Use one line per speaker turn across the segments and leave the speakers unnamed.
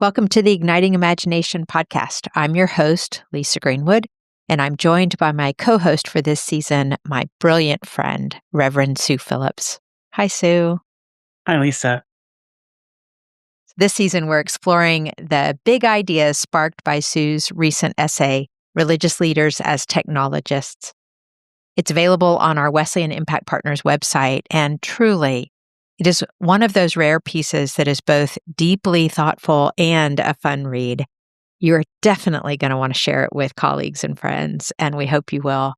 Welcome to the Igniting Imagination podcast. I'm your host, Lisa Greenwood, and I'm joined by my co-host for this season, my brilliant friend, Reverend Sue Phillips. Hi, Sue.
Hi, Lisa.
This season, we're exploring the big ideas sparked by Sue's recent essay, Religious Leaders as Technologists. It's available on our Wesleyan Impact Partners website, and truly, it is one of those rare pieces that is both deeply thoughtful and a fun read. You're definitely going to want to share it with colleagues and friends, and we hope you will.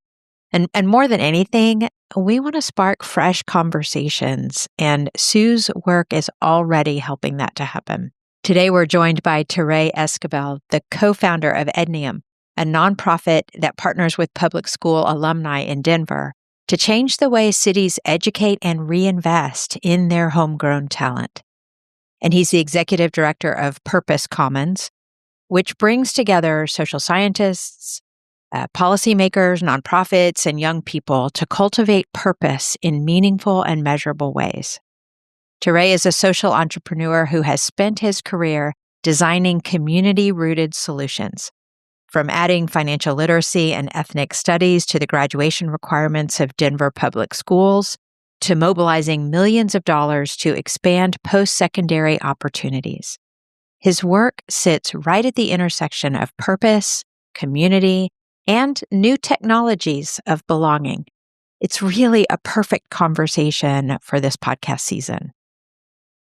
And more than anything, we want to spark fresh conversations, and Sue's work is already helping that to happen. Today, we're joined by TeRay Esquibel, the co-founder of Ednium, a nonprofit that partners with public school alumni in Denver to change the way cities educate and reinvest in their homegrown talent. And he's the executive director of Purpose Commons, which brings together social scientists, policymakers, nonprofits, and young people to cultivate purpose in meaningful and measurable ways. TeRay is a social entrepreneur who has spent his career designing community-rooted solutions, from adding financial literacy and ethnic studies to the graduation requirements of Denver public schools, to mobilizing millions of dollars to expand post-secondary opportunities. His work sits right at the intersection of purpose, community, and new technologies of belonging. It's really a perfect conversation for this podcast season.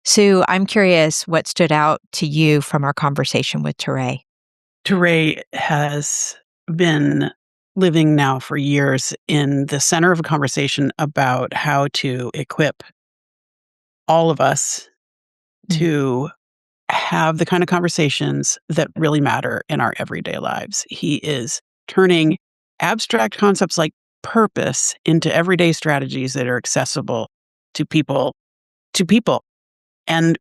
Sue, I'm curious what stood out to you from our conversation with TeRay.
TeRay has been living now for years in the center of a conversation about how to equip all of us to have the kind of conversations that really matter in our everyday lives. He is turning abstract concepts like purpose into everyday strategies that are accessible to people. And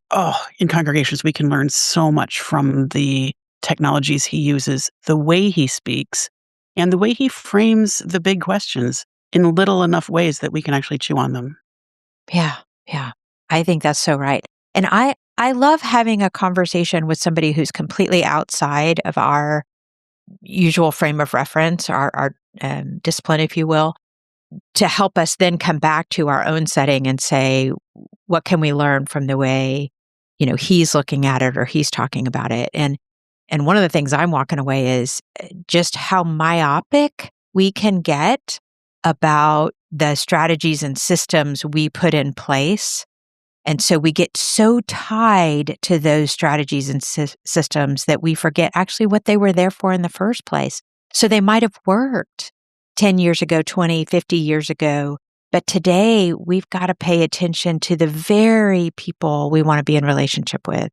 in congregations, we can learn so much from the technologies he uses, the way he speaks, and the way he frames the big questions in little enough ways that we can actually chew on them.
Yeah. I think that's so right. And I love having a conversation with somebody who's completely outside of our usual frame of reference, our discipline, if you will, to help us then come back to our own setting and say, what can we learn from the way, he's looking at it or he's talking about it? And one of the things I'm walking away is just how myopic we can get about the strategies and systems we put in place. And so we get so tied to those strategies and systems that we forget actually what they were there for in the first place. So they might have worked 10 years ago, 20, 50 years ago. But today we've got to pay attention to the very people we want to be in relationship with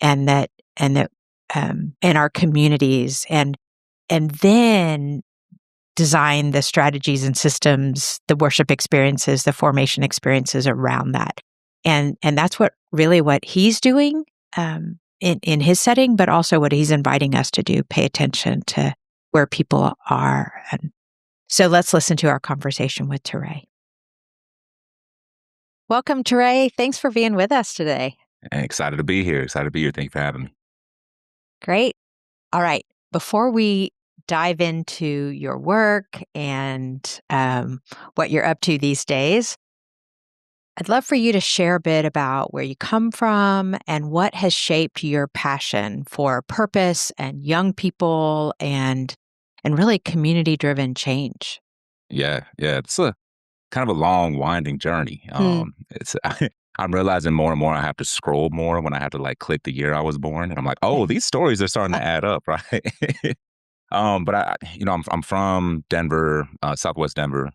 and that in our communities and then design the strategies and systems, the worship experiences, the formation experiences around that. And that's what he's doing in his setting, but also what he's inviting us to do, pay attention to where people are. And so let's listen to our conversation with TeRay. Welcome, TeRay. Thanks for being with us today.
Excited to be here. Thank you for having me.
Great. All right. Before we dive into your work and what you're up to these days, I'd love for you to share a bit about where you come from and what has shaped your passion for purpose and young people and really community-driven change.
Yeah. It's a kind of a long, winding journey. I'm realizing more and more I have to scroll more when I have to click the year I was born, and I'm like, oh, these stories are starting to add up, right? But I'm from Denver, Southwest Denver,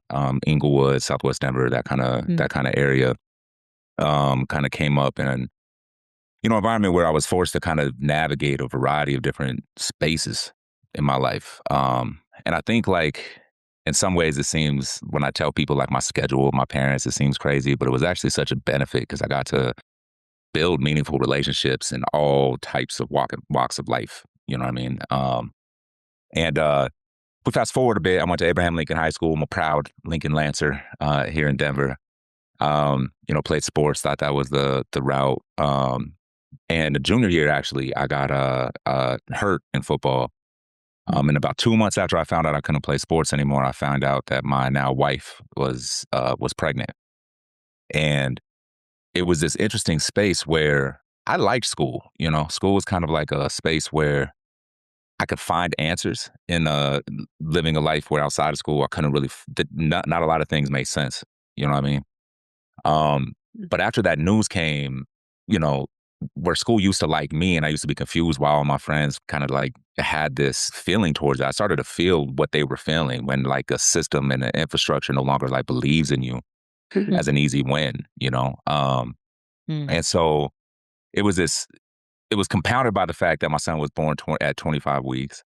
Inglewood, Southwest Denver, that kind of area. Kind of came up in an environment where I was forced to kind of navigate a variety of different spaces in my life. And I think in some ways it seems, when I tell people my schedule with my parents, it seems crazy, but it was actually such a benefit because I got to build meaningful relationships in all types of walks of life. You know what I mean? And we fast forward a bit. I went to Abraham Lincoln High School. I'm a proud Lincoln Lancer here in Denver. Played sports, thought that was the route. And the junior year, actually, I got hurt in football. And about 2 months after I found out I couldn't play sports anymore, I found out that my now wife was pregnant. And it was this interesting space where I liked school. School was kind of like a space where I could find answers in living a life where outside of school I couldn't really. Not a lot of things made sense. You know what I mean? But after that news came, you know, where school used to like me and I used to be confused why all my friends kind of like had this feeling towards it. I started to feel what they were feeling when like a system and an infrastructure no longer like believes in you as an easy win.
Mm.
And so it was it was compounded by the fact that my son was born at 25 weeks.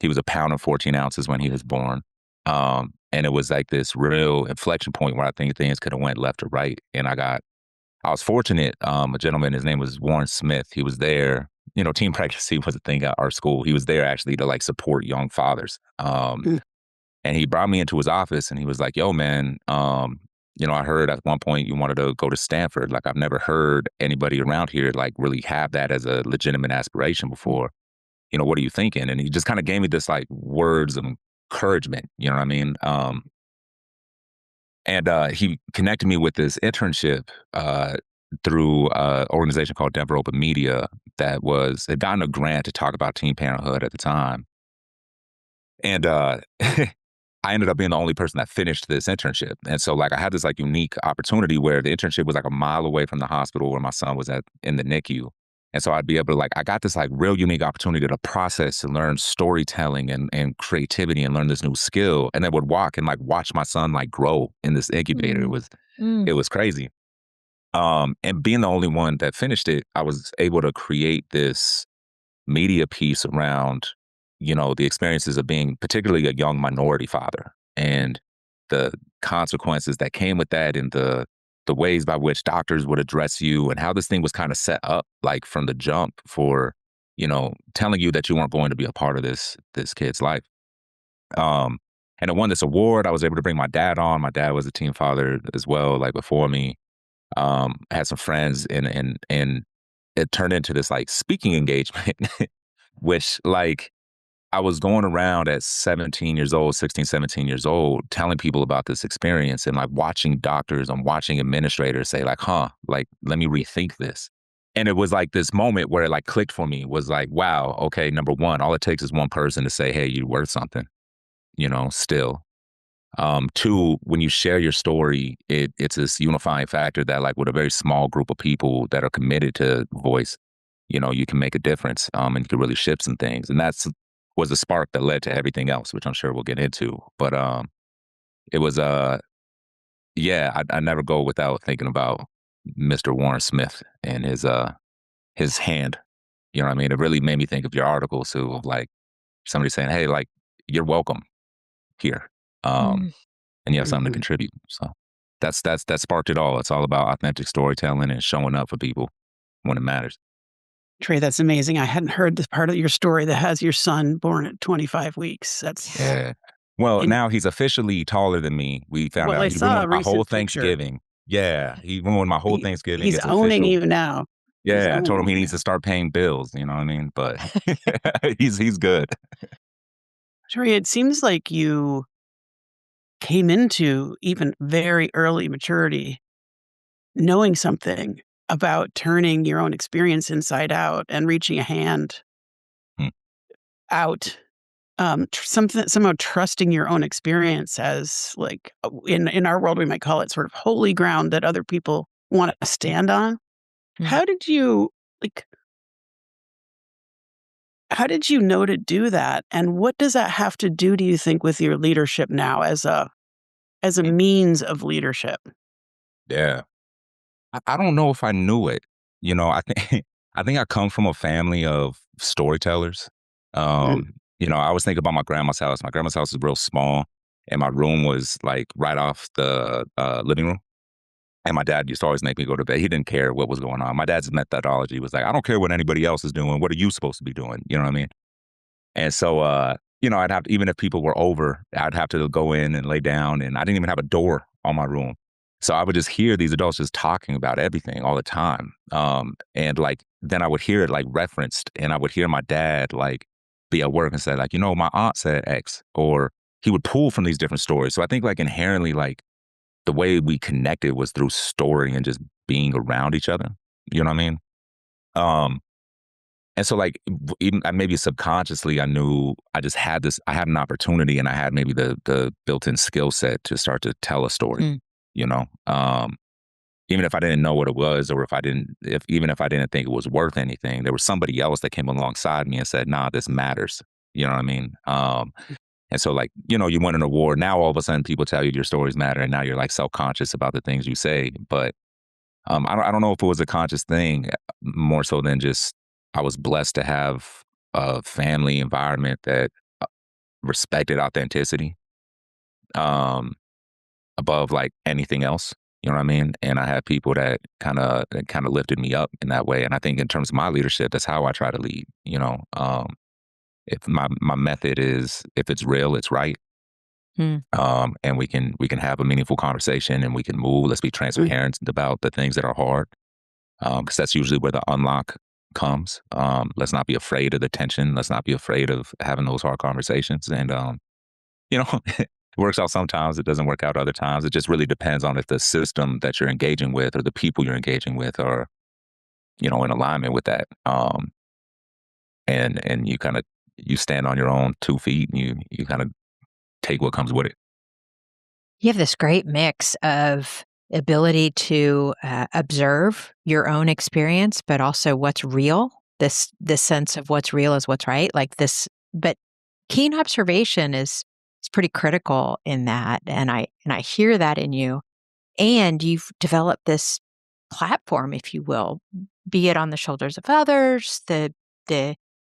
He was a pound and 14 ounces when he was born. And it was like this real inflection point where I think things could have went left or right. And I was fortunate. A gentleman, his name was Warren Smith. He was there. Teen pregnancy was a thing at our school. He was there actually to like support young fathers.
Mm.
And he brought me into his office and he was like, "Yo, man, I heard at one point you wanted to go to Stanford. Like, I've never heard anybody around here like really have that as a legitimate aspiration before. What are you thinking?" And he just kind of gave me this like words of encouragement. You know what I mean? And he connected me with this internship through an organization called Denver Open Media that had gotten a grant to talk about teen parenthood at the time. And I ended up being the only person that finished this internship. And so like I had this like unique opportunity where the internship was like a mile away from the hospital where my son was in the NICU. And so I'd be able to I got this like real unique opportunity to process and learn storytelling and creativity and learn this new skill. And then would walk and like watch my son like grow in this incubator. It was crazy. And being the only one that finished it, I was able to create this media piece around, the experiences of being particularly a young minority father and the consequences that came with that and the ways by which doctors would address you and how this thing was kind of set up like from the jump for, telling you that you weren't going to be a part of this kid's life. And I won this award. I was able to bring my dad on. My dad was a teen father as well, like before me. Had some friends and it turned into this like speaking engagement, which like I was going around at 17 years old, 16, 17 years old, telling people about this experience and like watching doctors and watching administrators say like, like, let me rethink this. And it was like this moment where it like clicked for me was like, wow, okay, number one, all it takes is one person to say, hey, you're worth something, still. Two, when you share your story, it's this unifying factor that like with a very small group of people that are committed to voice, you can make a difference and you can really shift some things. And was the spark that led to everything else, which I'm sure we'll get into. But it was, yeah, I never go without thinking about Mr. Warren Smith and his hand. You know what I mean? It really made me think of your article, Sue, of like somebody saying, hey, like, you're welcome here. And you have something to contribute. So that sparked it all. It's all about authentic storytelling and showing up for people when it matters.
TeRay, that's amazing. I hadn't heard this part of your story that has your son born at 25 weeks. That's
Yeah. Well, now he's officially taller than me. We found
well,
out
I
he
saw a
ruined my whole
recent picture.
Thanksgiving. Yeah, he ruined my whole Thanksgiving.
He's
It's
owning
official.
you now.
Yeah, I told him he needs to start paying bills. You know what I mean? But he's good.
TeRay, it seems like you came into even very early maturity knowing something about turning your own experience inside out and reaching a hand
Hmm.
out. Somehow trusting your own experience as like in our world we might call it sort of holy ground that other people want to stand on. How did you like? How did you know to do that, and what does that have to do you think with your leadership now as a means of leadership?
Yeah. I don't know if I knew it. I think I think I come from a family of storytellers.
Mm.
I was thinking about my grandma's house. My grandma's house is real small, and my room was like right off the living room. And my dad used to always make me go to bed. He didn't care what was going on. My dad's methodology was like, I don't care what anybody else is doing. What are you supposed to be doing? You know what I mean? And so, I'd have to, even if people were over, I'd have to go in and lay down. And I didn't even have a door on my room. So I would just hear these adults just talking about everything all the time. And like, then I would hear it like referenced, and I would hear my dad like be at work and say like, my aunt said X, or he would pull from these different stories. So I think like inherently, like the way we connected was through story and just being around each other. You know what I mean? Um, and so like even maybe subconsciously I knew I just had this, I had an opportunity, and I had maybe the built-in skill set to start to tell a story,
Mm.
you know? Even if I didn't know what it was, or even if I didn't think it was worth anything, there was somebody else that came alongside me and said, nah, this matters. You know what I mean? And so like, you win an award. Now all of a sudden people tell you your stories matter, and now you're like self-conscious about the things you say. But I don't know if it was a conscious thing, more so than just I was blessed to have a family environment that respected authenticity um, above like anything else. You know what I mean? And I had people that kind of lifted me up in that way. And I think in terms of my leadership, that's how I try to lead. If my method is, if it's real, it's right.
Mm.
And we can have a meaningful conversation, and we can move. Let's be transparent about the things that are hard, because that's usually where the unlock comes. Let's not be afraid of the tension. Let's not be afraid of having those hard conversations. And it works out sometimes. It doesn't work out other times. It just really depends on if the system that you're engaging with or the people you're engaging with are in alignment with that. And you stand on your own 2 feet, and you kind of take what comes with it.
You have this great mix of ability to observe your own experience, but also what's real. This sense of what's real is what's right. Like this, but keen observation is pretty critical in that, and I hear that in you. And you've developed this platform, if you will, be it on the shoulders of others, the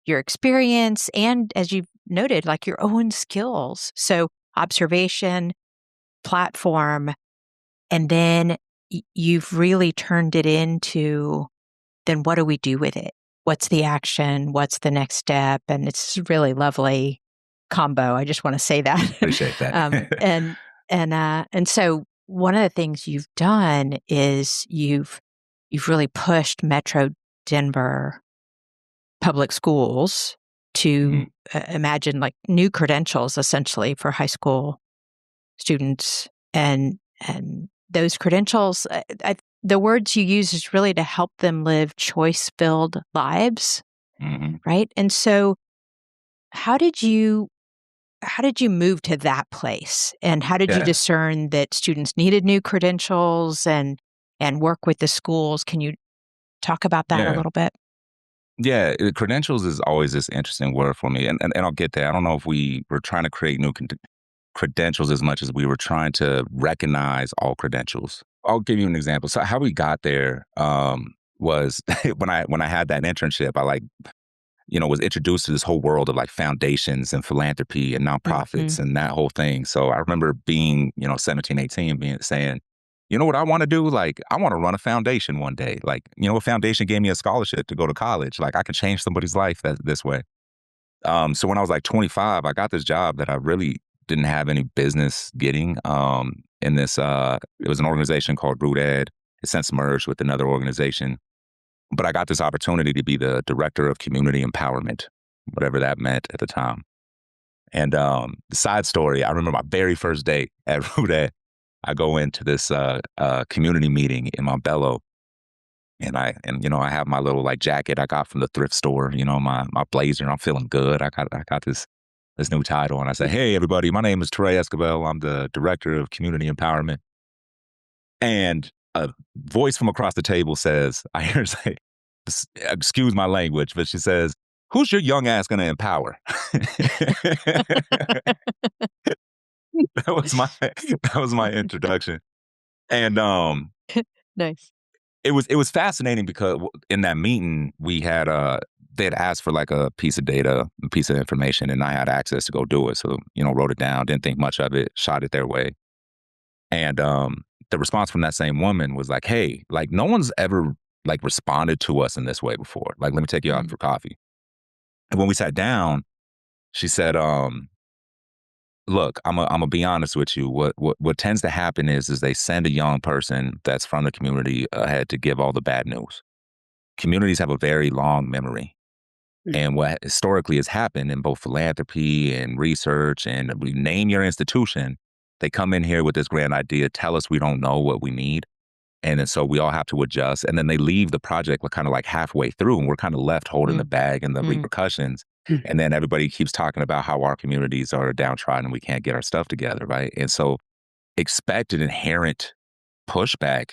your experience, and as you've noted, like your own skills. So observation, platform, and then you've really turned it into, then what do we do with it? What's the action? What's the next step? And it's a really lovely combo. I just want to say that.
Appreciate that.
And so one of the things you've done is you've really pushed Metro Denver public schools to imagine like new credentials essentially for high school students, and those credentials, the words you use is really to help them live choice-filled lives,
Mhm.
right? And so how did you move to that place? And how did you
Yeah.
discern that students needed new credentials and work with the schools? Can you talk about that a
Yeah.
little bit?
Yeah, credentials is always this interesting word for me, and I'll get there. I don't know if we were trying to create new credentials as much as we were trying to recognize all credentials. I'll give you an example. So how we got there was when I had that internship. I was introduced to this whole world of like foundations and philanthropy and
Mhm.
nonprofits and that whole thing. So I remember being 17, 18, saying, you know what I want to do? Like, I want to run a foundation one day. Like, a foundation gave me a scholarship to go to college. Like, I could change somebody's life this way. So when I was like 25, I got this job that I really didn't have any business getting. In this, it was an organization called Root Ed. It since merged with another organization, but I got this opportunity to be the director of community empowerment, whatever that meant at the time. And the side story, I remember my very first day at Root Ed. I go into this community meeting in Montbello, and I have my little like jacket I got from the thrift store, my blazer. I'm feeling good. I got this new title, and I say, "Hey, everybody, my name is TeRay Esquibel. I'm the director of community empowerment." And a voice from across the table says, I hear her say, excuse my language, but she says, "Who's your young ass gonna empower?" That was my introduction. And
Nice.
it was fascinating because in that meeting we had they had asked for like a piece of data, a piece of information, and I had access to go do it. So, wrote it down, didn't think much of it, shot it their way. And the response from that same woman was like, "Hey, like no one's ever like responded to us in this way before. Like, let me take you out
Mm.
for coffee." And when we sat down, she said, look, I'm gonna be honest with you. What tends to happen is they send a young person that's from the community ahead to give all the bad news. Communities have a very long memory.
Mm.
And what historically has happened in both philanthropy and research, and we name your institution, they come in here with this grand idea, tell us we don't know what we need. And then so we all have to adjust. And then they leave the project kind of like halfway through, and we're kind of left holding the
Mm.
bag and the repercussions.
Mm.
And then everybody keeps talking about how our communities are downtrodden and we can't get our stuff together, right? And so expect an inherent pushback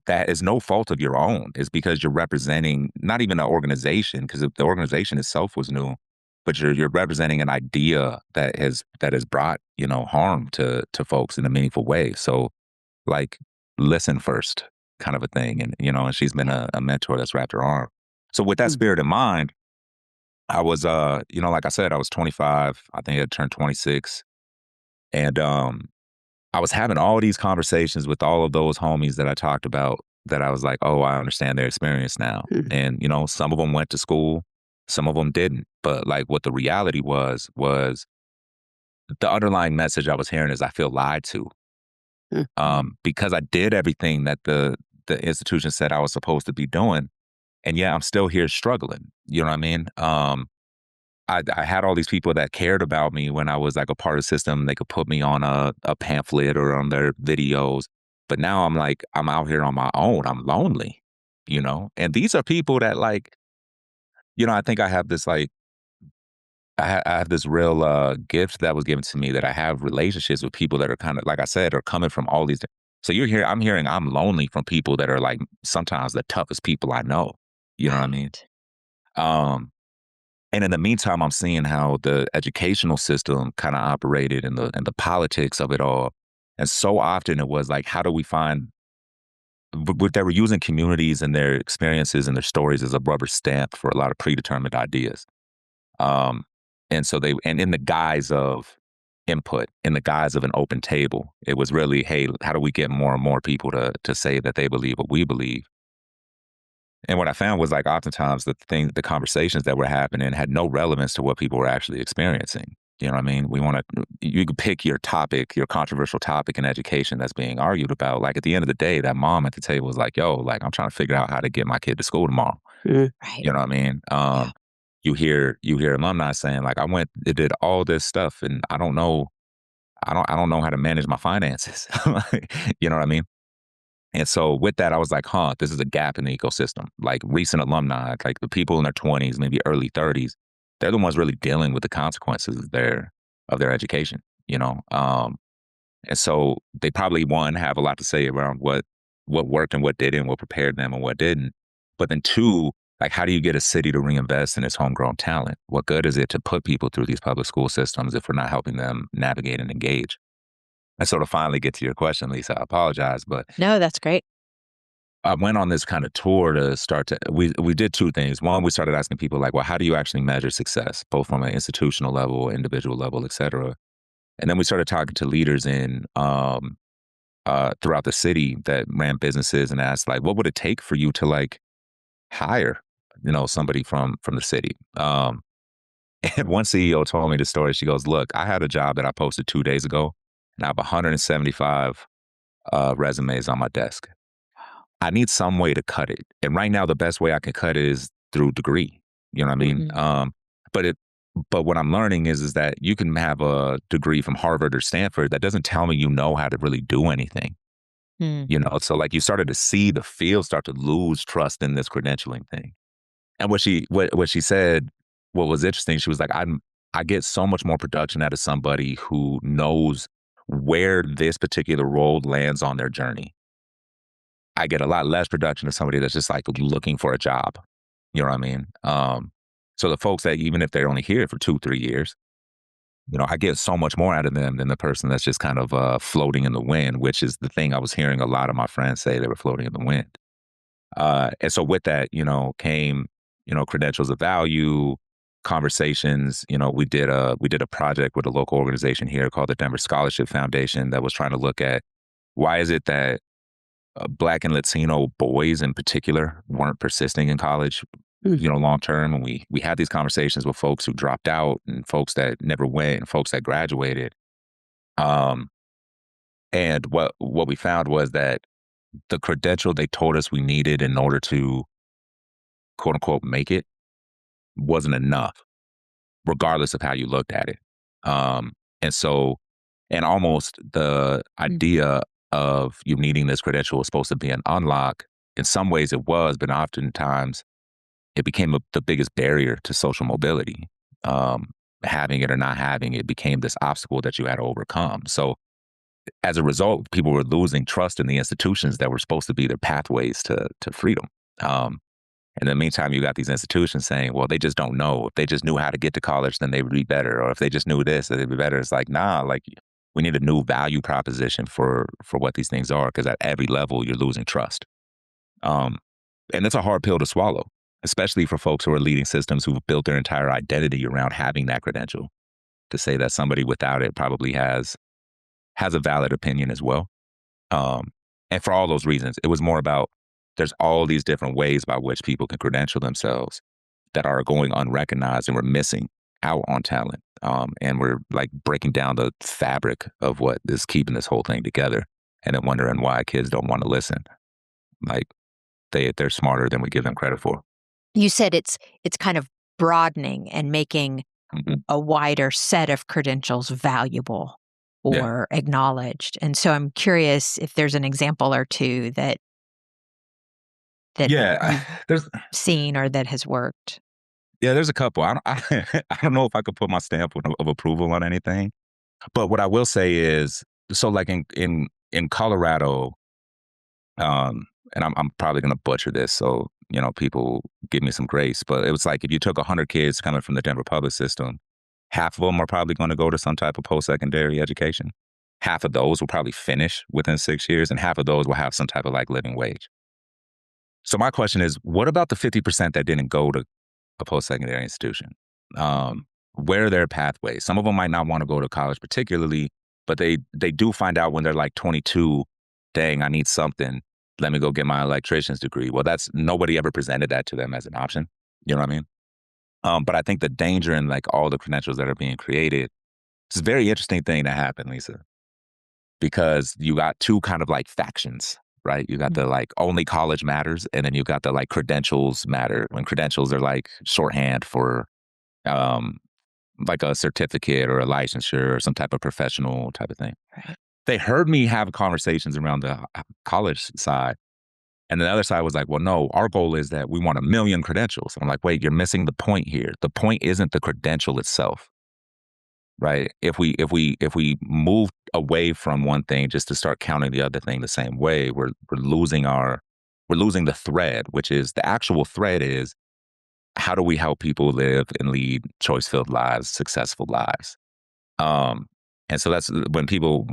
that is no fault of your own. It's because you're representing not even an organization, because the organization itself was new, but you're representing an idea that has brought harm to folks in a meaningful way. So like listen first, kind of a thing, and she's been a mentor that's wrapped her arm. So with that
Mm.
spirit in mind, I was like I said, I was 25. I think I turned 26, and I was having all these conversations with all of those homies that I talked about that I was like, oh, I understand their experience now.
Mm.
And, some of them went to school, some of them didn't. But like what the reality was the underlying message I was hearing is I feel lied to
Mm.
because I did everything that the institution said I was supposed to be doing. And yeah, I'm still here struggling. You know what I mean? I had all these people that cared about me when I was like a part of the system. They could put me on a pamphlet or on their videos. But now I'm like, I'm out here on my own. I'm lonely. And these are people that I think I have this I have this real gift that was given to me that I have relationships with people that are kind of, like I said, are coming from all these. So I'm hearing I'm lonely from people that are like sometimes the toughest people I know. You know what I mean?
Right.
And in the meantime, I'm seeing how the educational system kind of operated and the politics of it all. And so often it was like, how do we find, but they were using communities and their experiences and their stories as a rubber stamp for a lot of predetermined ideas. Um, and in the guise of input, in the guise of an open table, it was really, hey, how do we get more and more people to say that they believe what we believe? And what I found was like oftentimes the conversations that were happening had no relevance to what people were actually experiencing. You know what I mean? You could pick your topic, your controversial topic in education that's being argued about. Like at the end of the day, that mom at the table was like, yo, like I'm trying to figure out how to get my kid to school tomorrow.
Mm.
Right.
You know what I mean?
Yeah.
You hear alumni saying like, it did all this stuff and I don't know how to manage my finances. You know what I mean? And so with that, I was like, this is a gap in the ecosystem. Like recent alumni, like the people in their 20s, maybe early 30s, they're the ones really dealing with the consequences of their education. And so they probably, one, have a lot to say around what worked and what didn't, what prepared them and what didn't. But then two, like how do you get a city to reinvest in its homegrown talent? What good is it to put people through these public school systems if we're not helping them navigate and engage? And so to finally get to your question, Lisa, I apologize, but
No, that's great.
I went on this kind of tour to start to, we did two things. One, we started asking people like, well, how do you actually measure success, both from an institutional level, individual level, et cetera? And then we started talking to leaders throughout the city that ran businesses and asked like, what would it take for you to like hire, somebody from the city? And one CEO told me the story. She goes, look, I had a job that I posted 2 days ago and I have 175 resumes on my desk. I need some way to cut it. And right now, the best way I can cut it is through degree. You know what I mean?
Mhm.
But but what I'm learning is that you can have a degree from Harvard or Stanford that doesn't tell me you know how to really do anything.
Mm.
So like you started to see the field start to lose trust in this credentialing thing. And what she said, what was interesting, she was like, I get so much more production out of somebody who knows where this particular role lands on their journey. I get a lot less production of somebody that's just like looking for a job. You know what I mean? So the folks that even if they're only here for 2, 3 years, I get so much more out of them than the person that's just kind of floating in the wind, which is the thing I was hearing a lot of my friends say they were floating in the wind. And so with that, came, credentials of value, conversations. We did a project with a local organization here called the Denver Scholarship Foundation that was trying to look at why is it that Black and Latino boys in particular weren't persisting in college,
Mm.
long term. And we had these conversations with folks who dropped out and folks that never went and folks that graduated. Um, and what we found was that the credential they told us we needed in order to quote unquote make it wasn't enough, regardless of how you looked at it. And so, and almost the idea of you needing this credential was supposed to be an unlock. In some ways it was, but oftentimes it became the biggest barrier to social mobility. Having it or not having it became this obstacle that you had to overcome. So as a result, people were losing trust in the institutions that were supposed to be their pathways to freedom. In the meantime, you got these institutions saying, well, they just don't know. If they just knew how to get to college, then they would be better. Or if they just knew this, then they'd be better. It's like, nah, like we need a new value proposition for what these things are, because at every level, you're losing trust. And it's a hard pill to swallow, especially for folks who are leading systems who've built their entire identity around having that credential. To say that somebody without it probably has a valid opinion as well. And for all those reasons, it was more about there's all these different ways by which people can credential themselves that are going unrecognized, and we're missing out on talent. And we're like breaking down the fabric of what is keeping this whole thing together, and then wondering why kids don't want to listen. Like they're smarter than we give them credit for.
You said it's kind of broadening and making a wider set of credentials valuable or acknowledged. And so I'm curious if there's an example or two that
there's
seen or that has worked.
Yeah, there's a couple. I don't know if I could put my stamp of approval on anything, but what I will say is, so like in Colorado, and I'm probably going to butcher this, so people give me some grace, but it was like if you took 100 kids coming from the Denver public system, half of them are probably going to go to some type of post-secondary education. Half of those will probably finish within 6 years, and half of those will have some type of like living wage. So my question is, what about the 50% that didn't go to a post-secondary institution? Where are their pathways? Some of them might not want to go to college particularly, but they do find out when they're like 22, dang, I need something. Let me go get my electrician's degree. Well, nobody ever presented that to them as an option. You know what I mean? But I think the danger in like all the credentials that are being created, it's a very interesting thing to happen, Lisa, because you got two kind of like factions, right? You got the like only college matters, and then you got the like credentials matter, when credentials are like shorthand for like a certificate or a licensure or some type of professional type of thing.
Right.
They heard me have conversations around the college side. And the other side was like, well, no, our goal is that we want 1 million credentials. And I'm like, wait, you're missing the point here. The point isn't the credential itself, right? If we move away from one thing just to start counting the other thing the same way, we're losing the thread, which is the actual thread is, how do we help people live and lead choice-filled lives, successful lives? And so that's when people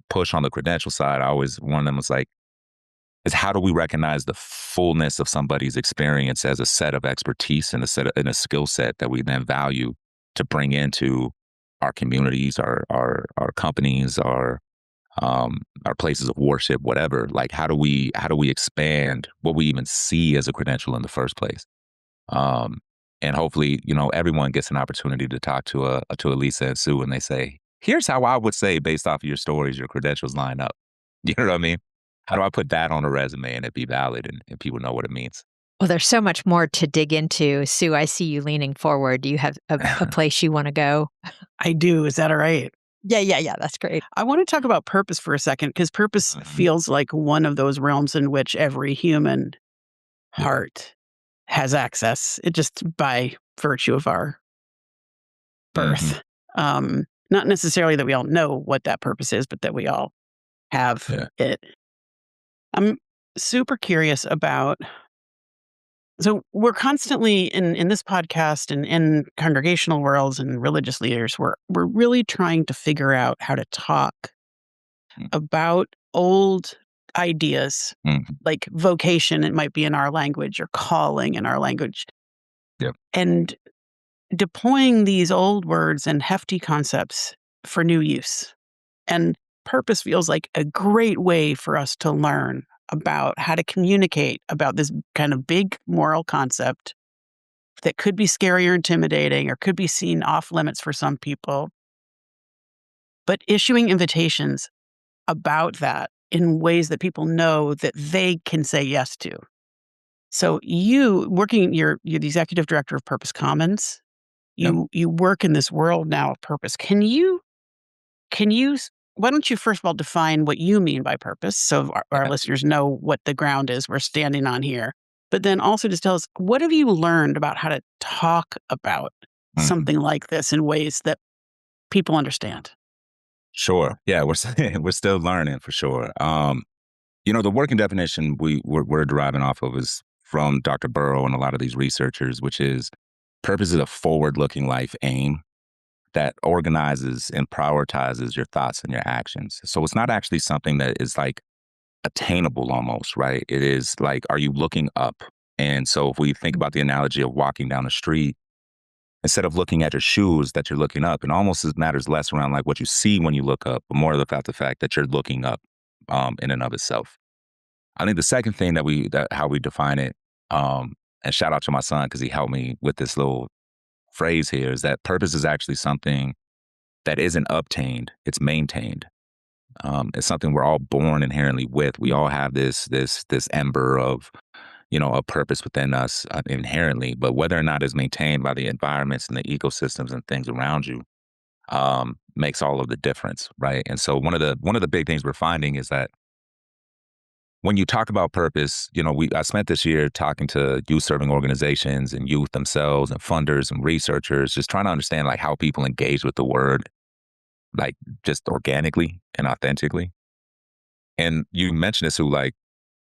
push on the credential side, I always warn them, it's like, is how do we recognize the fullness of somebody's experience as a set of expertise and a skill set that we then value to bring into our communities, our companies, our places of worship, whatever. Like, how do we expand what we even see as a credential in the first place? And hopefully, everyone gets an opportunity to talk to a Lisa and Sue, and they say, here's how I would say, based off of your stories, your credentials line up. You know what I mean? How do I put that on a resume and it be valid and people know what it means?
Well, there's so much more to dig into. Sue, I see you leaning forward. Do you have a place you want to go?
I do. Is that all right?
Yeah. That's great.
I want to talk about purpose for a second, because purpose feels like one of those realms in which every human heart has access, it just by virtue of our birth. Not necessarily that we all know what that purpose is, but that we all have it. I'm super curious about, so we're constantly in this podcast and in congregational worlds and religious leaders, we're really trying to figure out how to talk about old ideas, like vocation, it might be in our language, or calling in our language. And deploying these old words and hefty concepts for new use. And purpose feels like a great way for us to learn about how to communicate about this kind of big moral concept that could be scary or intimidating, or could be seen off limits for some people. but issuing invitations about that in ways that people know that they can say yes to. So you're the executive director of Purpose Commons.
Yep.
You work in this world now of purpose. Why don't you first of all define what you mean by purpose so our
Yeah.
listeners know what the ground is we're standing on here. But then also just tell us, what have you learned about how to talk about something like this in ways that people understand?
Sure. Yeah, we're still learning for sure. The working definition we're deriving off of is from Dr. Burrow and a lot of these researchers, which is purpose is a forward-looking life aim that organizes and prioritizes your thoughts and your actions. So it's not actually something that is like attainable almost, right? It is like, are you looking up? And so if we think about the analogy of walking down the street, instead of looking at your shoes that you're looking up, it almost matters less around like what you see when you look up, but more about the fact that you're looking up in and of itself. I think the second thing that how we define it, and shout out to my son because he helped me with this little phrase here, is that purpose is actually something that isn't obtained; it's maintained. It's something we're all born inherently with. We all have this ember of a purpose within us inherently, but whether or not it's maintained by the environments and the ecosystems and things around you makes all of the difference, right? And so one of the big things we're finding is that when you talk about purpose, I spent this year talking to youth serving organizations and youth themselves and funders and researchers, just trying to understand like how people engage with the word, like just organically and authentically. And you mentioned this, who like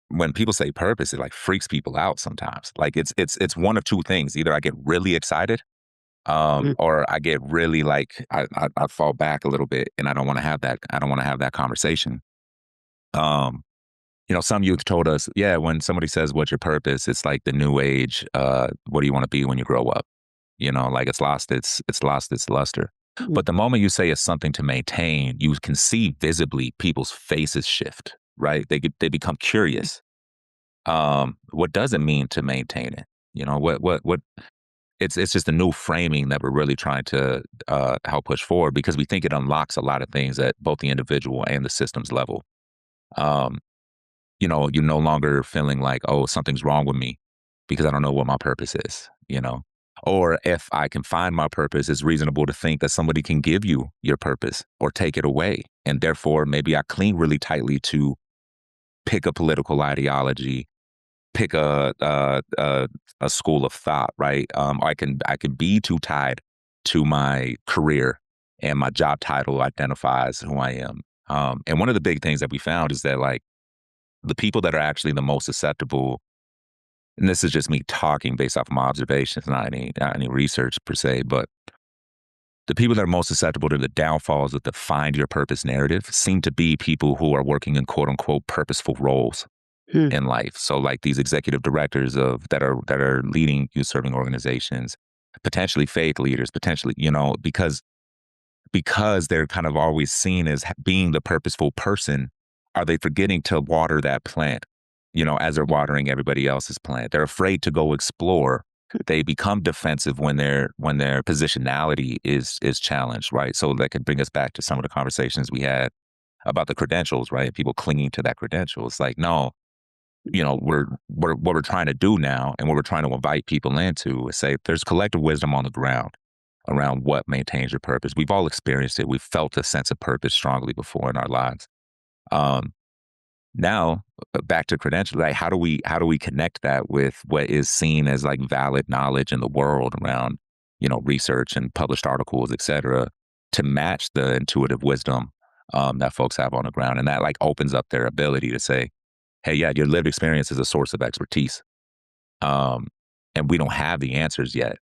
when people say purpose, it like freaks people out sometimes. Like it's one of two things: either I get really excited,
Mm.
or I get really like I fall back a little bit, and I don't want to have that. I don't want to have that conversation. Um, some youth told us, yeah, when somebody says, "What's your purpose?" It's like the new age. What do you want to be when you grow up? Like it's lost its luster.
Mm.
But the moment you say it's something to maintain, you can see visibly people's faces shift. Right? They become curious. What does it mean to maintain it? What it's just a new framing that we're really trying to help push forward, because we think it unlocks a lot of things at both the individual and the systems level. Um, you're no longer feeling like, oh, something's wrong with me because I don't know what my purpose is. Or if I can find my purpose, it's reasonable to think that somebody can give you your purpose or take it away. And therefore, maybe I cling really tightly to pick a political ideology, pick a school of thought, right? I can be too tied to my career, and my job title identifies who I am. And one of the big things that we found is that like the people that are actually the most susceptible, and this is just me talking based off of my observations, not any research per se, but the people that are most susceptible to the downfalls of the find your purpose narrative seem to be people who are working in quote unquote purposeful roles
Hmm.
in life. So like these executive directors that are leading youth serving organizations, potentially faith leaders, potentially, because they're kind of always seen as being the purposeful person, are they forgetting to water that plant, as they're watering everybody else's plant? They're afraid to go explore. They become defensive when their positionality is challenged, right? So that could bring us back to some of the conversations we had about the credentials, right? People clinging to that credential. It's like, no, we're what we're trying to do now, and what we're trying to invite people into is say there's collective wisdom on the ground around what maintains your purpose. We've all experienced it. We've felt a sense of purpose strongly before in our lives. Um, Now, back to credentials, like how do we connect that with what is seen as like valid knowledge in the world around, research and published articles, et cetera, to match the intuitive wisdom that folks have on the ground, and that like opens up their ability to say, hey, yeah, your lived experience is a source of expertise. Um, and we don't have the answers yet.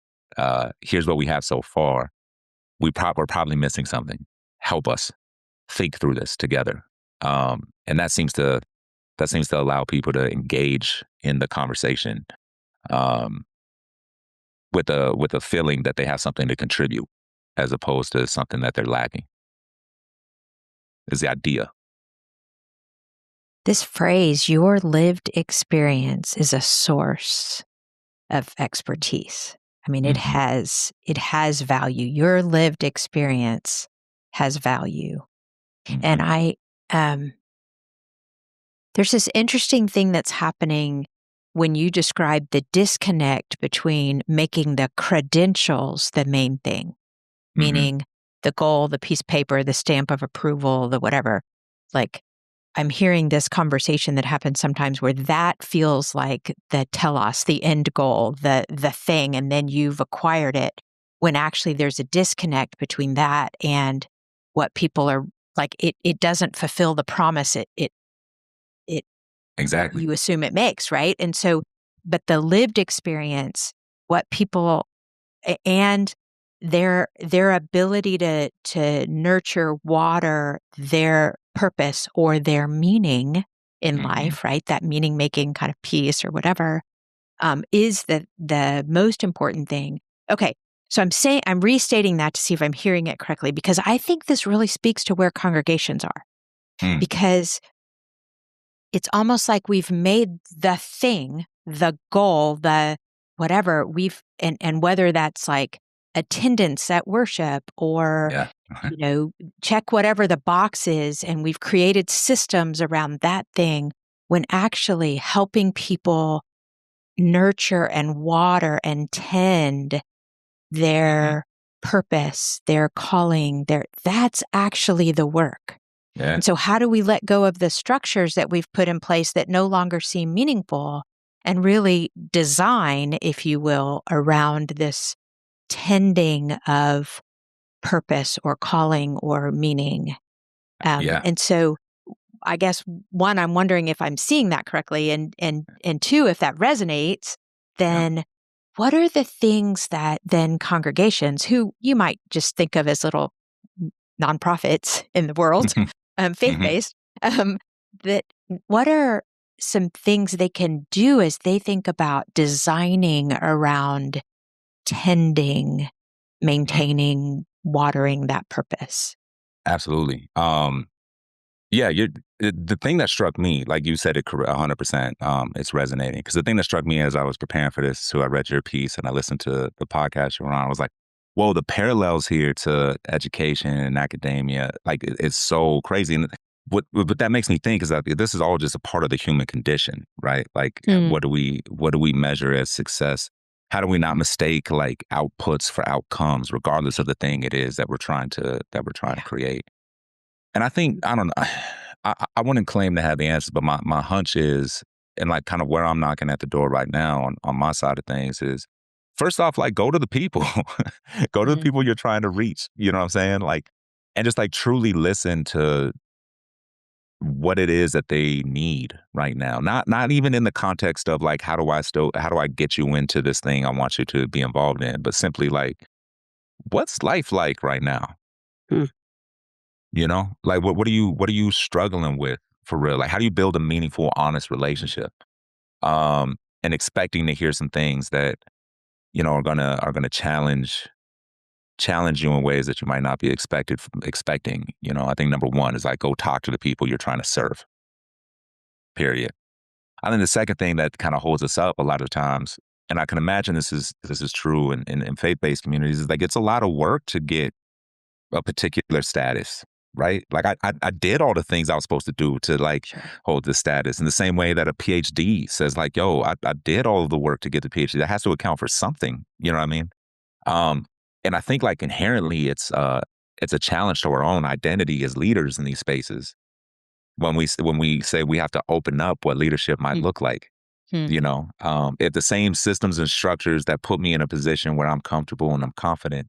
Here's what we have so far. We're probably missing something. Help us think through this together. And that seems to allow people to engage in the conversation um, with a feeling that they have something to contribute, as opposed to something that they're lacking. Is the idea.
This phrase, your lived experience is a source of expertise. I mean, it
Mhm.
has value. Your lived experience has value. And there's this interesting thing that's happening when you describe the disconnect between making the credentials the main thing, meaning the goal, the piece of paper, the stamp of approval, the whatever. Like, I'm hearing this conversation that happens sometimes where that feels like the telos, the end goal, the thing, and then you've acquired it, when actually there's a disconnect between that and what people are like. It doesn't fulfill the promise it
Exactly.
you assume it makes, right? And so, but the lived experience, what people and their ability to nurture, water their purpose or their meaning in life, right? That meaning making kind of piece or whatever, is the most important thing. Okay. So I'm restating that to see if I'm hearing it correctly, because I think this really speaks to where congregations are, because it's almost like we've made the thing, the goal, the whatever and whether that's like attendance at worship or,
Yeah.
check whatever the box is. And we've created systems around that thing, when actually helping people nurture and water and tend their purpose, their calling, that's actually the work.
Yeah.
And so how do we let go of the structures that we've put in place that no longer seem meaningful, and really design, if you will, around this tending of purpose or calling or meaning? And so I guess, one, I'm wondering if I'm seeing that correctly, and two, if that resonates, then what are the things that then congregations, who you might just think of as little nonprofits in the world, faith-based, that what are some things they can do as they think about designing around tending, maintaining, watering that purpose?
Absolutely. Yeah, the thing that struck me, like you said it 100%, it's resonating. Because the thing that struck me as I was preparing for this, so I read your piece and I listened to the podcast you're on, I was like, whoa, the parallels here to education and academia, like it's so crazy. And what that makes me think is that this is all just a part of the human condition, right? Like, what do we measure as success? How do we not mistake like outputs for outcomes, regardless of the thing it is that we're trying to create? And I think, I don't know, I wouldn't claim to have the answers, but my hunch is, and like kind of where I'm knocking at the door right now on my side of things is, first off, like go to the people, go to the people you're trying to reach. You know what I'm saying? Like, and just like truly listen to what it is that they need right now. Not even in the context of like, how do I get you into this thing I want you to be involved in, but simply like, what's life like right now? Like what are you struggling with for real? Like, how do you build a meaningful, honest relationship? And expecting to hear some things that, are gonna challenge you in ways that you might not be expecting. I think number one is like, go talk to the people you're trying to serve. Period. I think the second thing that kind of holds us up a lot of times, and I can imagine this is true in faith-based communities, is like it's a lot of work to get a particular status, right? Like I did all the things I was supposed to do to like hold this status, in the same way that a PhD says like, yo, I did all of the work to get the PhD. That has to account for something. You know what I mean? And I think like inherently it's a challenge to our own identity as leaders in these spaces. When we say we have to open up what leadership might look like, if the same systems and structures that put me in a position where I'm comfortable and I'm confident,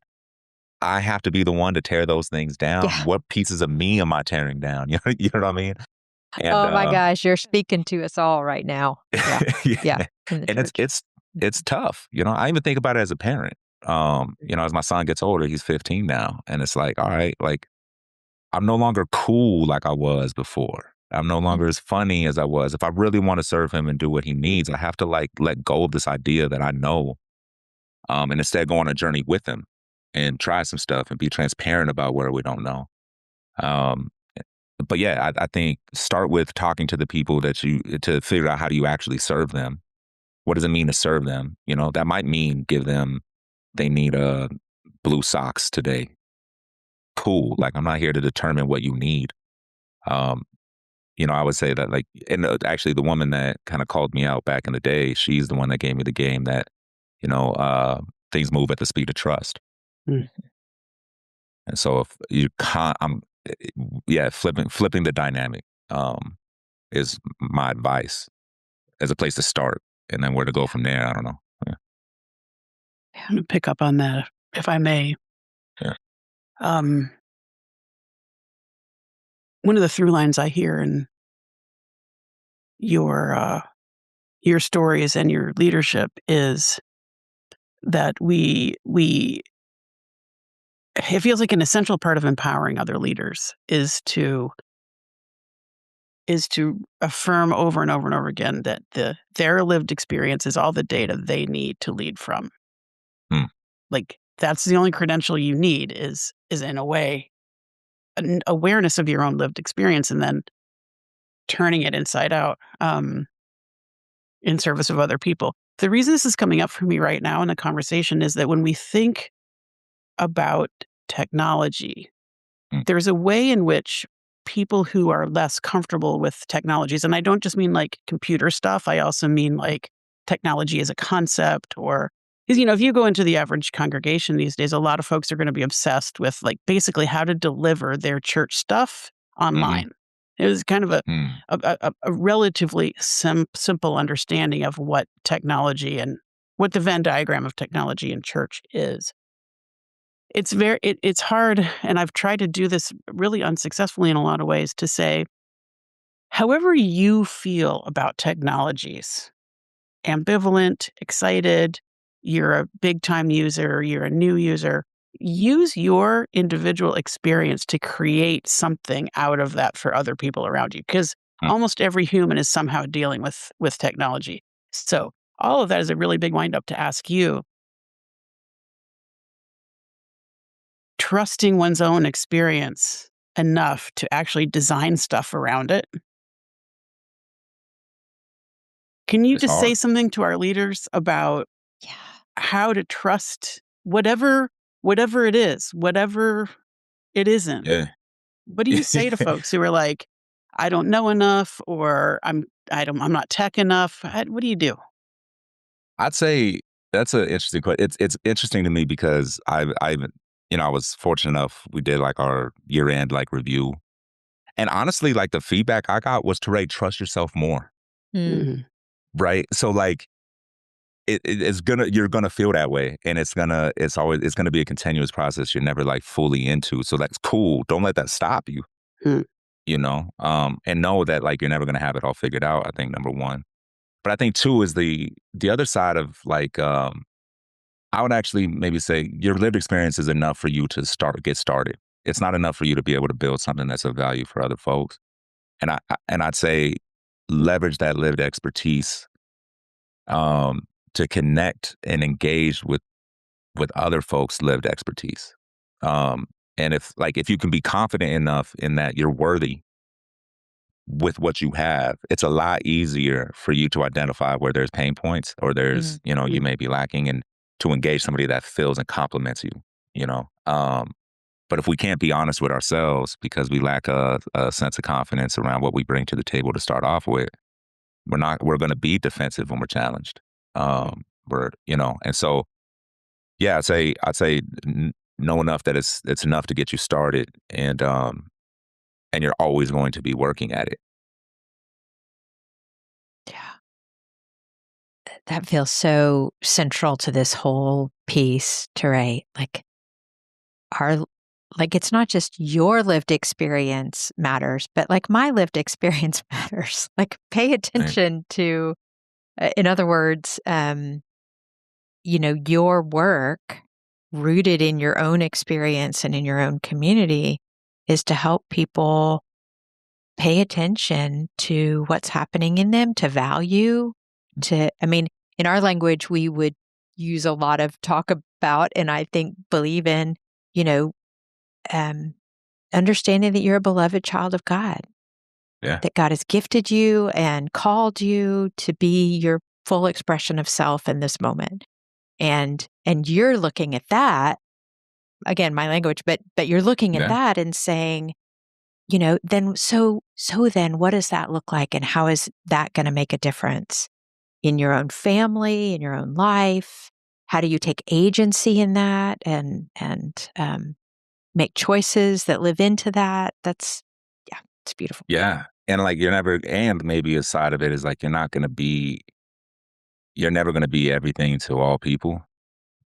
I have to be the one to tear those things down.
Yeah.
What pieces of me am I tearing down? You know what I mean? And
Oh my gosh, you're speaking to us all right now. Yeah. Yeah. In the
and
church.
it's tough. I even think about it as a parent. As my son gets older, he's 15 now, and it's like, all right, like I'm no longer cool like I was before. I'm no longer as funny as I was. If I really want to serve him and do what he needs, I have to like let go of this idea that I know, and instead go on a journey with him and try some stuff and be transparent about where we don't know. Um, but yeah, I think start with talking to the people to figure out how do you actually serve them. What does it mean to serve them? That might mean they need blue socks today. Cool. Like I'm not here to determine what you need. I would say that like, and actually the woman that kind of called me out back in the day, she's the one that gave me the game that, things move at the speed of trust.
Mm.
And so if you can't, flipping the dynamic, is my advice as a place to start, and then where to go from there. I don't know. Yeah.
I'm going to pick up on that, if I may.
Yeah.
One of the through lines I hear in your stories and your leadership is that it feels like an essential part of empowering other leaders is to affirm over and over and over again that their lived experience is all the data they need to lead from.
Hmm.
Like that's the only credential you need is in a way an awareness of your own lived experience and then turning it inside out in service of other people. The reason this is coming up for me right now in the conversation is that when we think about technology, there's a way in which people who are less comfortable with technologies, and I don't just mean like computer stuff, I also mean like technology as a concept or because, if you go into the average congregation these days, a lot of folks are going to be obsessed with like basically how to deliver their church stuff online. It was kind of a relatively simple understanding of what technology and what the Venn diagram of technology in church is. It's hard, and I've tried to do this really unsuccessfully in a lot of ways to say, however you feel about technologies, ambivalent, excited, you're a big time user, you're a new user, use your individual experience to create something out of that for other people around you. Because almost every human is somehow dealing with technology. So all of that is a really big wind up to ask you. Trusting one's own experience enough to actually design stuff around it. Can you
It's
just
hard.
say something to our leaders about how to trust whatever it is, whatever it isn't?
Yeah.
What do you say to folks who are like, I don't know enough, or I'm not tech enough? What do you do?
I'd say that's an interesting question. It's interesting to me because I was fortunate enough. We did like our year end like review, and honestly, like the feedback I got was TeRay, trust yourself more,
Mhm.
right? So like you're gonna feel that way, and it's gonna be a continuous process. You're never like fully into, so that's cool. Don't let that stop you,
Mm.
and know that like you're never gonna have it all figured out. I think number one, but I think two is the other side of like I would actually maybe say your lived experience is enough for you to get started. It's not enough for you to be able to build something that's of value for other folks. And I'd say leverage that lived expertise to connect and engage with other folks' lived expertise. And if you can be confident enough in that you're worthy with what you have, it's a lot easier for you to identify where there's pain points or there's, you may be lacking and to engage somebody that fills and complements you, you know. But if we can't be honest with ourselves because we lack a sense of confidence around what we bring to the table to start off with, we're going to be defensive when we're challenged. And so, yeah, I'd say know enough that it's enough to get you started and you're always going to be working at it.
Yeah. That feels so central to this whole piece, TeRay. Like it's not just your lived experience matters, but like my lived experience matters. Like pay attention to, in other words, your work rooted in your own experience and in your own community is to help people pay attention to what's happening in them, to value, in our language, we would use a lot of talk about, and I think believe in, you know, understanding that you're a beloved child of God,
Yeah.
that God has gifted you and called you to be your full expression of self in this moment. And you're looking at that, again, my language, but you're looking at
Yeah.
that and saying, then then what does that look like, and how is that going to make a difference in your own family, in your own life? How do you take agency in that and make choices that live into that? Yeah, it's beautiful.
Yeah. And like and maybe a side of it is like you're never gonna be everything to all people.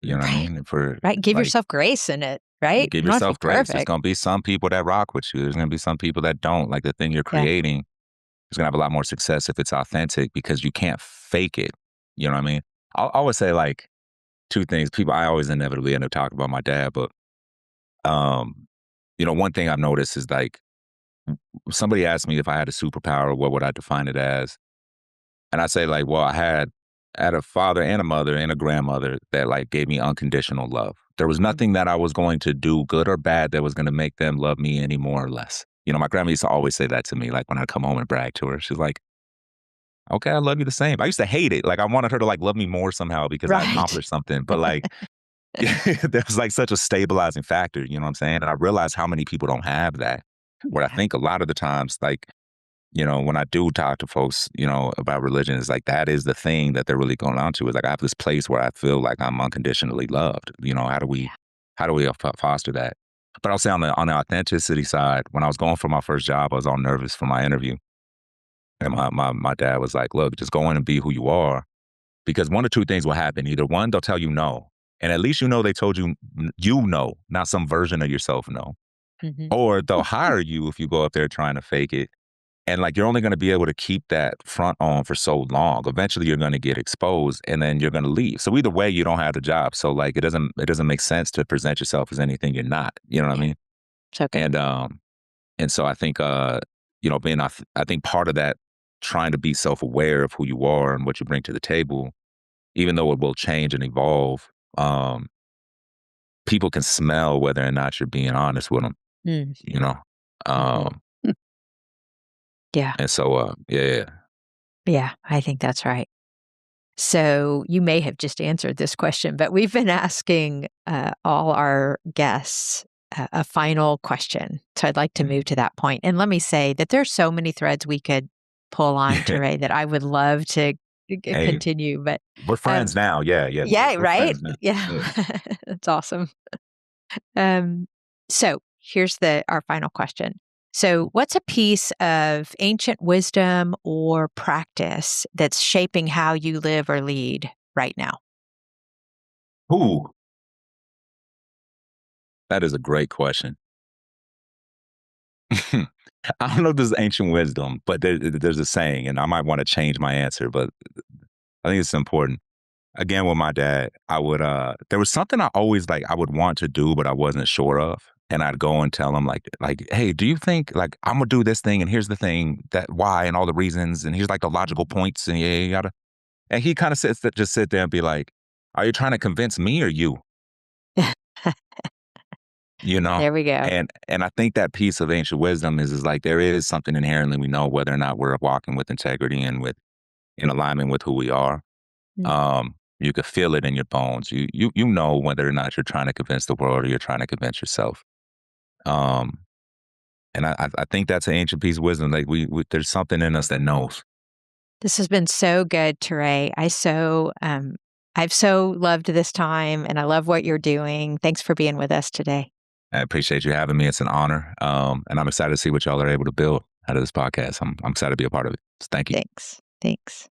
You know what I
Right.
mean? For
Right. Give
like
yourself grace in it. Right.
give
You don't have to be
yourself grace. There's
perfect.
gonna be some people that rock with you. There's gonna be some people that don't. Like the thing you're
Yeah.
creating is gonna have a lot more success if it's authentic because you can't fake it. You know what I mean? I always say like two things. I always inevitably end up talking about my dad, but um, one thing I've noticed is like somebody asked me if I had a superpower, what would I define it as? And I say like, well, I had a father and a mother and a grandmother that like gave me unconditional love. There was
Mm.
nothing that I was going to do, good or bad, that was going to make them love me any more or less. My grandma used to always say that to me, like when I come home and brag to her. She's like, okay, I love you the same. I used to hate it. Like I wanted her to like love me more somehow because I
Right.
accomplished something. But like there was like such a stabilizing factor, you know what I'm saying? And I realized how many people don't have that. Where I
Yeah.
think a lot of the times, like, when I do talk to folks, about religion, it's like that is the thing that they're really going on to is like I have this place where I feel like I'm unconditionally loved.
Yeah.
How do we foster that? But I'll say on the authenticity side, when I was going for my first job, I was all nervous for my interview. And my dad was like, look, just go in and be who you are. Because one or two things will happen. Either one, they'll tell you no. And at least they told you, not some version of yourself no.
Hmm.
Or they'll hire you if you go up there trying to fake it. And like you're only going to be able to keep that front on for so long. Eventually you're going to get exposed and then you're going to leave. So either way you don't have the job. So like it doesn't make sense to present yourself as anything you're not. You know what I
Yeah.
mean?
So good.
And so I think I think part of that trying to be self-aware of who you are and what you bring to the table, even though it will change and evolve, um, people can smell whether or not you're being honest with them,
Mm.
you know?
Hmm.
Um,
Yeah.
and so, yeah.
Yeah. I think that's right. So you may have just answered this question, but we've been asking all our guests a final question. So I'd like to
Mm.
move to that point. And let me say that there's so many threads we could pull on, TeRay, that I would love to
Hey,
continue. But
we're friends now. Yeah, yeah,
yeah,
we're
right?
friends now.
Yeah,
Yeah.
that's awesome. Um, so here's our final question. So, what's a piece of ancient wisdom or practice that's shaping how you live or lead right now?
Ooh, that is a great question. I don't know if this is ancient wisdom, but there's a saying, and I might want to change my answer, but I think it's important. Again, with my dad, there was something I always like I would want to do, but I wasn't sure of. And I'd go and tell him like, hey, do you think like I'm gonna do this thing and here's the thing that why and all the reasons and here's like the logical points and yeah, yada. And he kind of just sit there and be like, are you trying to convince me or you? You know?
There we go.
And I think that piece of ancient wisdom is like there is something inherently we know whether or not we're walking with integrity and in alignment with who we are.
Mm.
You could feel it in your bones. You know whether or not you're trying to convince the world or you're trying to convince yourself. Um, and I think that's an ancient piece of wisdom. Like there's something in us that knows.
This has been so good, TeRay. I've so loved this time, and I love what you're doing. Thanks for being with us today.
I appreciate you having me. It's an honor. And I'm excited to see what y'all are able to build out of this podcast. I'm excited to be a part of it. So thank you.
Thanks. Thanks.